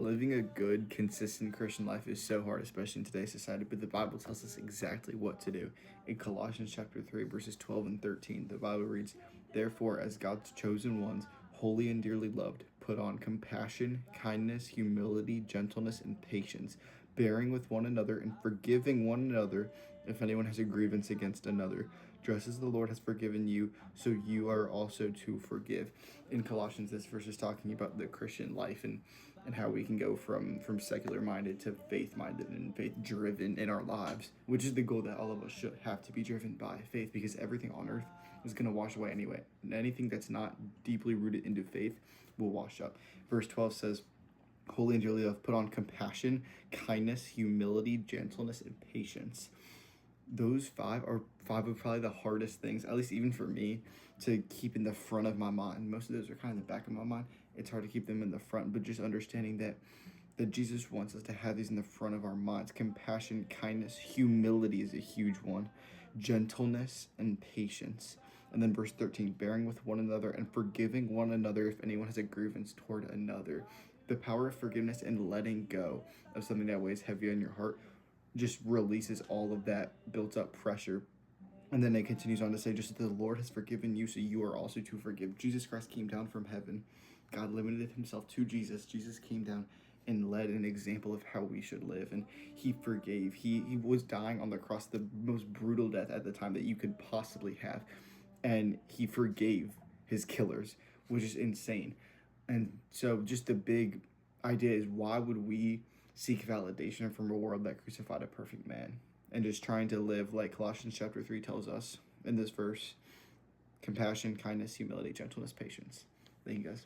living a good, consistent Christian life is so hard, especially in today's society, but the Bible tells us exactly what to do. In Colossians chapter 3, verses 12 and 13, the Bible reads, "Therefore, as God's chosen ones, holy and dearly loved, put on compassion, kindness, humility, gentleness, and patience, bearing with one another and forgiving one another if anyone has a grievance against another. Just as the Lord has forgiven you, so you are also to forgive." In Colossians, this verse is talking about the Christian life and how we can go from secular minded to faith minded and faith driven in our lives, which is the goal that all of us should have, to be driven by faith, because everything on earth is going to wash away anyway. And anything that's not deeply rooted into faith will wash up. Verse 12 says, "Holy and dearly loved, put on compassion, kindness, humility, gentleness, and patience." Those five are five of probably the hardest things, at least even for me, to keep in the front of my mind. Most of those are kind of in the back of my mind. It's hard to keep them in the front, but just understanding that Jesus wants us to have these in the front of our minds. Compassion, kindness, humility is a huge one. Gentleness and patience. And then verse 13, bearing with one another and forgiving one another if anyone has a grievance toward another. The power of forgiveness and letting go of something that weighs heavy on your heart just releases all of that built up pressure. And then it continues on to say, just as the Lord has forgiven you, so you are also to forgive. Jesus Christ came down from heaven. God limited himself to Jesus. Jesus came down and led an example of how we should live. And he forgave. He was dying on the cross, the most brutal death at the time that you could possibly have. And he forgave his killers, which is insane. And so just the big idea is, why would we seek validation from a world that crucified a perfect man? And just trying to live like Colossians chapter 3 tells us in this verse: compassion, kindness, humility, gentleness, patience. Thank you guys.